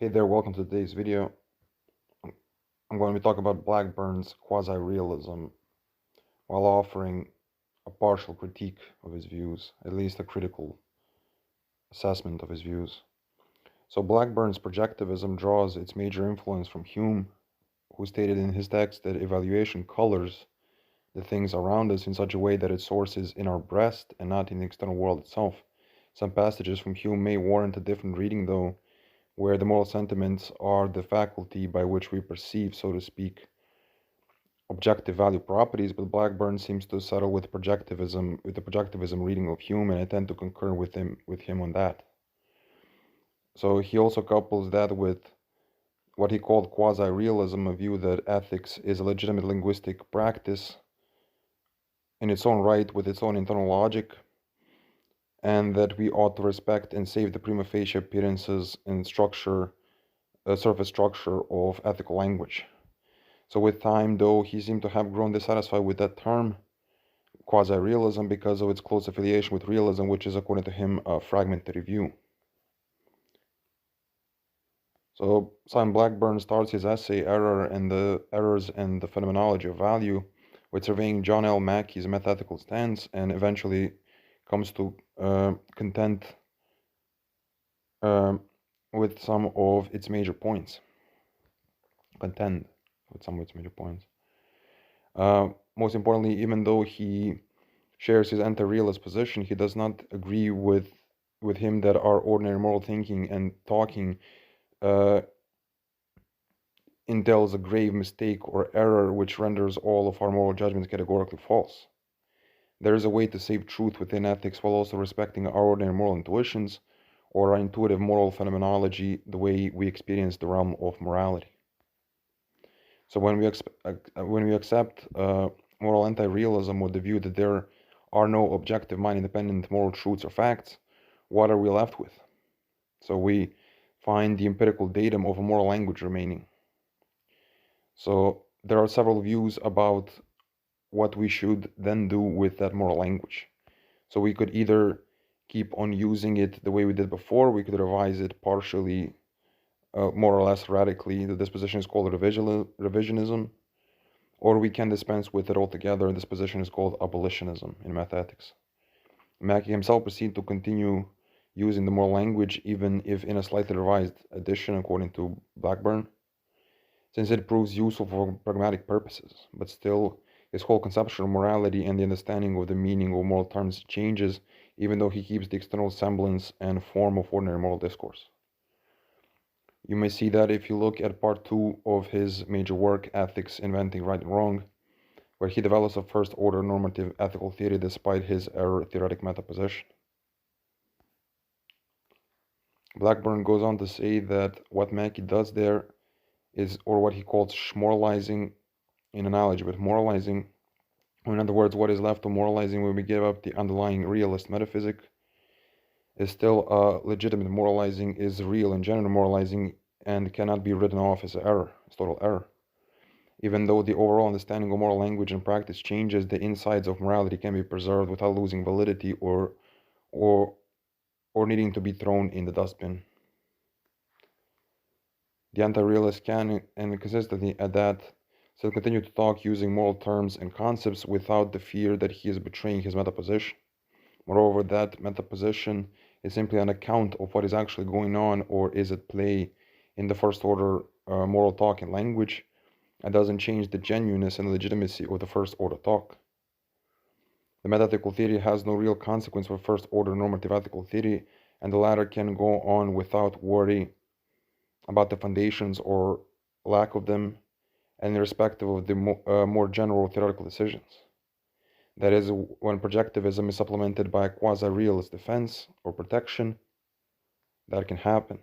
Hey there, welcome to today's video. I'm going to be talking about Blackburn's quasi-realism while offering a partial critique of his views, at least a critical assessment of his views. So Blackburn's projectivism draws its major influence from Hume, who stated in his text that evaluation colors the things around us in such a way that its source is in our breast and not in the external world itself. Some passages from Hume may warrant a different reading, though, where the moral sentiments are the faculty by which we perceive, so to speak, objective value properties, but Blackburn seems to settle with the projectivism reading of Hume, and I tend to concur with him on that. So he also couples that with what he called quasi-realism, a view that ethics is a legitimate linguistic practice in its own right with its own internal logic, and that we ought to respect and save the prima facie appearances and surface structure of ethical language. So with time, though, he seemed to have grown dissatisfied with that term, quasi-realism, because of its close affiliation with realism, which is, according to him, a fragmentary view. So Simon Blackburn starts his essay, Errors and the Phenomenology of Value, with surveying John L. Mackey's metaphysical stance, and eventually comes to contend with some of its major points. Most importantly, even though he shares his anti-realist position, he does not agree with him that our ordinary moral thinking and talking uh, entails a grave mistake or error which renders all of our moral judgments categorically false. There is a way to save truth within ethics while also respecting our ordinary moral intuitions or our intuitive moral phenomenology, the way we experience the realm of morality. So when we accept moral anti-realism with the view that there are no objective mind-independent moral truths or facts, what are we left with? So we find the empirical datum of a moral language remaining. So there are several views about what we should then do with that moral language. So we could either keep on using it the way we did before, we could revise it partially, more or less radically. This position is called revisionism, or we can dispense with it altogether. This position is called abolitionism in mathematics. Mackey himself proceeded to continue using the moral language, even if in a slightly revised edition, according to Blackburn, since it proves useful for pragmatic purposes. But still, his whole conception of morality and the understanding of the meaning of moral terms changes, even though he keeps the external semblance and form of ordinary moral discourse. You may see that if you look at part 2 of his major work, Ethics, Inventing Right and Wrong, where he develops a first-order normative ethical theory despite his error-theoretic metaposition. Blackburn goes on to say that what Mackey does there is, or what he calls schmoralizing, in analogy with moralizing, or in other words, what is left of moralizing when we give up the underlying realist metaphysic, is still legitimate moralizing, is real and genuine moralizing, and cannot be written off as error, as total error. Even though the overall understanding of moral language and practice changes, the insides of morality can be preserved without losing validity or needing to be thrown in the dustbin. The anti-realist can, and consistently at that, still continue to talk using moral terms and concepts without the fear that he is betraying his metaposition. Moreover, that metaposition is simply an account of what is actually going on or is at play in the first order moral talk and language, and doesn't change the genuineness and legitimacy of the first order talk. The metaethical theory has no real consequence for first order normative ethical theory, and the latter can go on without worry about the foundations or lack of them, and irrespective of the more general theoretical decisions. That is, when projectivism is supplemented by a quasi-realist defense or protection, that can happen.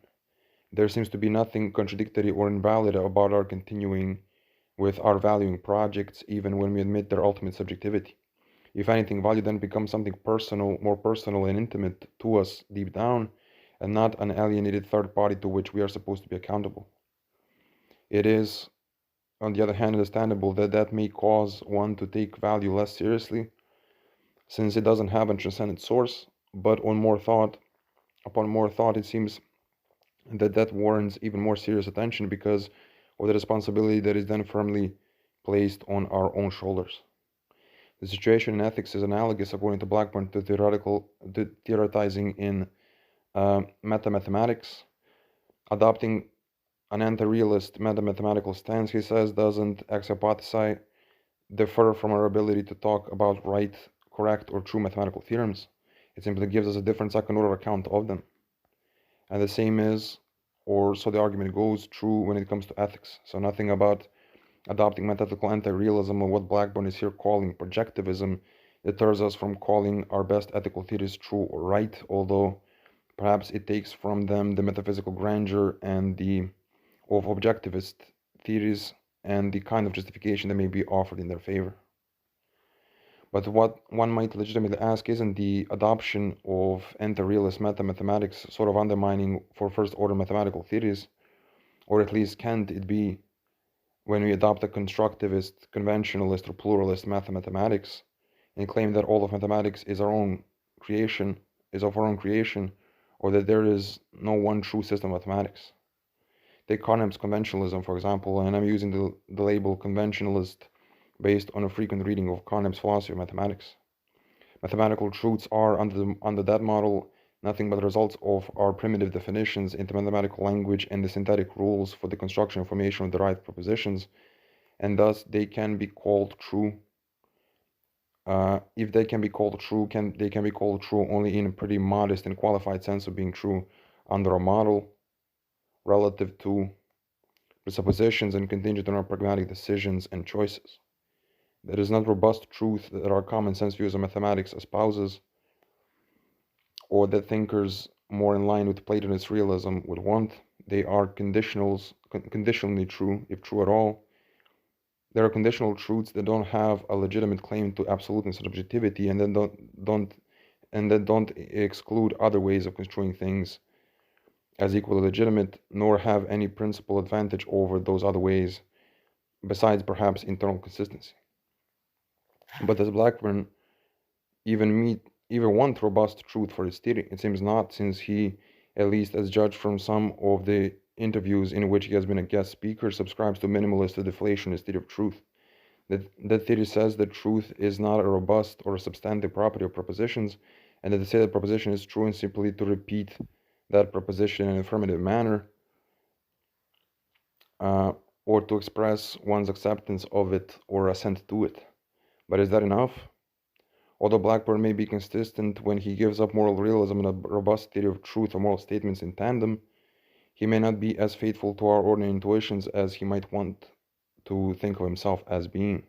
There seems to be nothing contradictory or invalid about our continuing with our valuing projects, even when we admit their ultimate subjectivity. If anything, value then becomes something personal, more personal and intimate to us deep down, and not an alienated third party to which we are supposed to be accountable. It is, on the other hand, understandable that that may cause one to take value less seriously, since it doesn't have a transcendent source, but upon more thought, it seems and that warrants even more serious attention because of the responsibility that is then firmly placed on our own shoulders. The situation in ethics is analogous, according to Blackburn, to theoretizing in meta-mathematics. Adopting an anti-realist meta-mathematical stance, he says, doesn't ex hypothesi differ from our ability to talk about right, correct, or true mathematical theorems. It simply gives us a different second-order account of them. And the same is, or so the argument goes, true when it comes to ethics. So nothing about adopting metaphysical anti-realism, or what Blackburn is here calling projectivism, deters us from calling our best ethical theories true or right, although perhaps it takes from them the metaphysical grandeur and the of objectivist theories and the kind of justification that may be offered in their favor. But what one might legitimately ask, isn't the adoption of anti-realist mathematics sort of undermining for first-order mathematical theories, or at least can't it be when we adopt a constructivist, conventionalist, or pluralist mathematics and claim that all of mathematics is our own creation, is of our own creation, or that there is no one true system of mathematics? Take Carnap's conventionalism, for example, and I'm using the label conventionalist based on a frequent reading of Carnap's philosophy of mathematics. Mathematical truths are, under that model, nothing but the results of our primitive definitions into mathematical language and the synthetic rules for the construction and formation of derived propositions, and thus they can be called true. If they can be called true, they can be called true only in a pretty modest and qualified sense of being true under a model relative to presuppositions and contingent on our pragmatic decisions and choices. That is not robust truth that our common sense views of mathematics espouses, or that thinkers more in line with Platonist realism would want. They are conditionally true, if true at all. There are conditional truths that don't have a legitimate claim to absoluteness and objectivity, and then don't exclude other ways of construing things as equally legitimate, nor have any principal advantage over those other ways, besides perhaps internal consistency. But does Blackburn even want robust truth for his theory? It seems not, since he, at least as judged from some of the interviews in which he has been a guest speaker, subscribes to minimalist or deflationist theory of truth. That theory says that truth is not a robust or a substantive property of propositions, and that to say that proposition is true and simply to repeat that proposition in an affirmative manner, or to express one's acceptance of it or assent to it. But is that enough? Although Blackburn may be consistent when he gives up moral realism and a robust theory of truth or moral statements in tandem, he may not be as faithful to our ordinary intuitions as he might want to think of himself as being.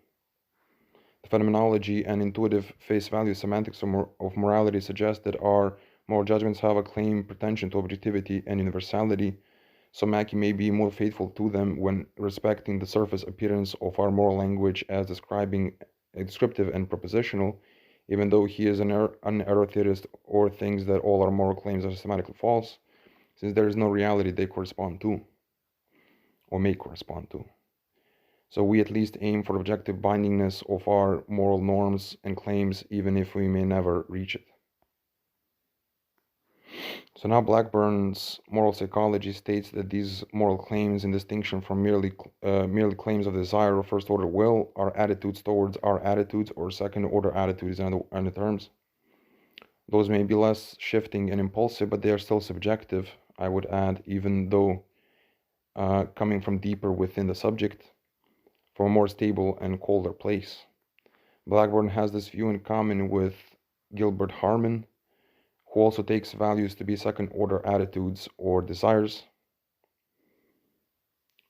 The phenomenology and intuitive face value semantics of morality suggest that our moral judgments have a claim pretension to objectivity and universality, so Mackey may be more faithful to them when respecting the surface appearance of our moral language as descriptive and propositional, even though he is an error theorist or thinks that all our moral claims are systematically false, since there is no reality they correspond to, or may correspond to. So we at least aim for objective bindingness of our moral norms and claims, even if we may never reach it. So now Blackburn's moral psychology states that these moral claims, in distinction from merely claims of desire or first-order will, are attitudes towards our attitudes or second-order attitudes in other terms. Those may be less shifting and impulsive, but they are still subjective, I would add, even though coming from deeper within the subject, from a more stable and colder place. Blackburn has this view in common with Gilbert Harman, who also takes values to be second-order attitudes or desires,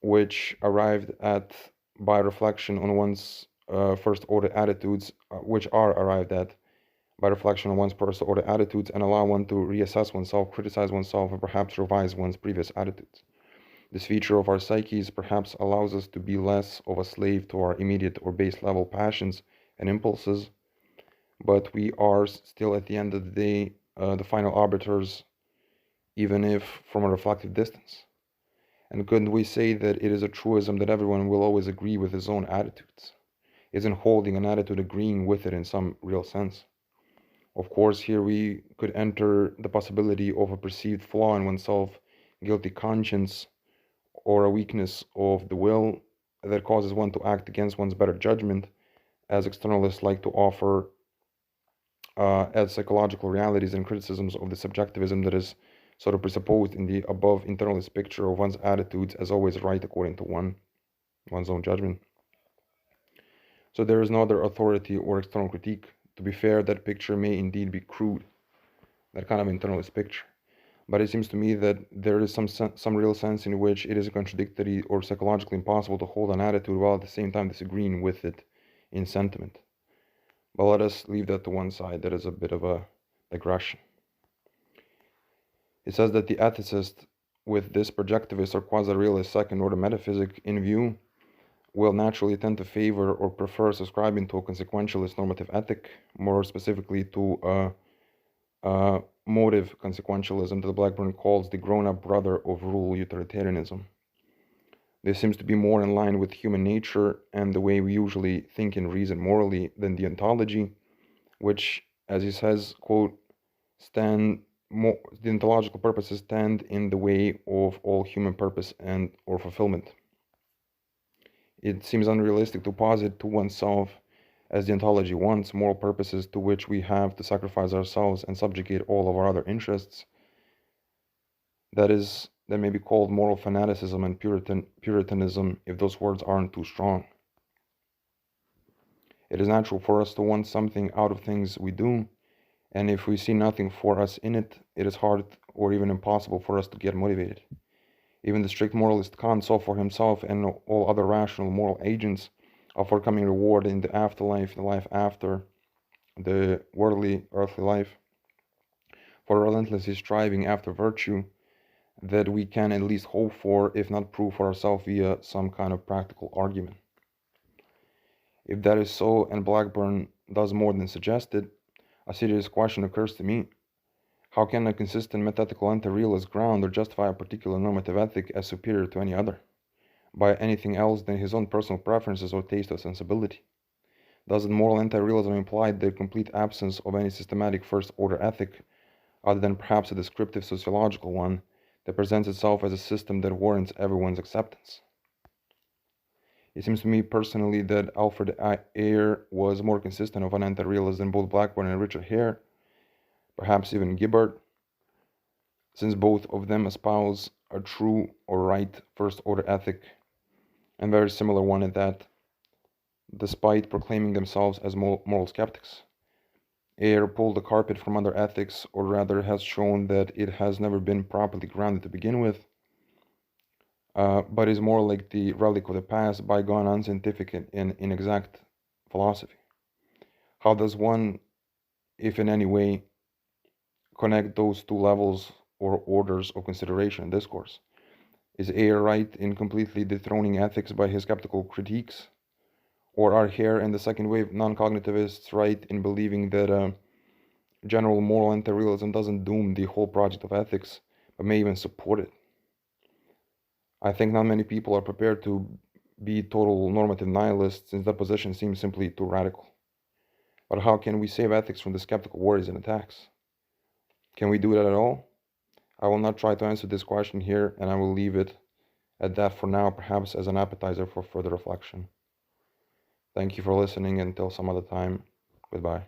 which arrived at by reflection on one's first-order attitudes, which are arrived at by reflection on one's first-order attitudes and allow one to reassess oneself, criticize oneself, and perhaps revise one's previous attitudes. This feature of our psyches perhaps allows us to be less of a slave to our immediate or base-level passions and impulses, but we are still at the end of the day the final arbiters, even if from a reflective distance. And couldn't we say that it is a truism that everyone will always agree with his own attitudes? Isn't holding an attitude agreeing with it in some real sense? Of course, here we could enter the possibility of a perceived flaw in oneself guilty conscience, or a weakness of the will that causes one to act against one's better judgment, as externalists like to offer as psychological realities and criticisms of the subjectivism that is sort of presupposed in the above internalist picture of one's attitudes as always right according to one's own judgment. So there is no other authority or external critique. To be fair, that picture may indeed be crude, that kind of internalist picture. But it seems to me that there is some real sense in which it is contradictory or psychologically impossible to hold an attitude while at the same time disagreeing with it in sentiment. But let us leave that to one side. That is a bit of a digression. It says that the ethicist with this projectivist or quasi-realist second-order metaphysic in view will naturally tend to favor or prefer subscribing to a consequentialist normative ethic, more specifically to a motive consequentialism that Blackburn calls the grown-up brother of rule utilitarianism. This seems to be more in line with human nature and the way we usually think and reason morally than the ontology, which, as he says, quote, the ontological purposes stand in the way of all human purpose and or fulfillment. It seems unrealistic to posit to oneself, as the ontology wants, moral purposes to which we have to sacrifice ourselves and subjugate all of our other interests. That may be called moral fanaticism and puritanism if those words aren't too strong. It is natural for us to want something out of things we do, and if we see nothing for us in it, it is hard or even impossible for us to get motivated. Even the strict moralist Kant saw for himself and all other rational moral agents a forthcoming reward in the afterlife, the life after the worldly, earthly life, for relentlessly striving after virtue that we can at least hope for, if not prove for ourselves via some kind of practical argument. If that is so, and Blackburn does more than suggest it, a serious question occurs to me. How can a consistent metaphysical anti-realist ground or justify a particular normative ethic as superior to any other, by anything else than his own personal preferences or taste or sensibility? Doesn't moral anti-realism imply the complete absence of any systematic first-order ethic, other than perhaps a descriptive sociological one, that presents itself as a system that warrants everyone's acceptance? It seems to me personally that Alfred Ayer was more consistent of an anti-realist than both Blackburn and Richard Hare, perhaps even Gibbard, since both of them espouse a true or right first-order ethic, and very similar one at that, despite proclaiming themselves as moral skeptics. Ayer pulled the carpet from under ethics, or rather has shown that it has never been properly grounded to begin with, but is more like the relic of the past, bygone, unscientific, and inexact philosophy. How does one, if in any way, connect those two levels or orders of consideration and discourse? Is Ayer right in completely dethroning ethics by his skeptical critiques? Or are Hare and the second wave non-cognitivists right in believing that general moral anti-realism doesn't doom the whole project of ethics, but may even support it? I think not many people are prepared to be total normative nihilists, since that position seems simply too radical. But how can we save ethics from the skeptical worries and attacks? Can we do that at all? I will not try to answer this question here, and I will leave it at that for now, perhaps as an appetizer for further reflection. Thank you for listening. Until some other time, goodbye.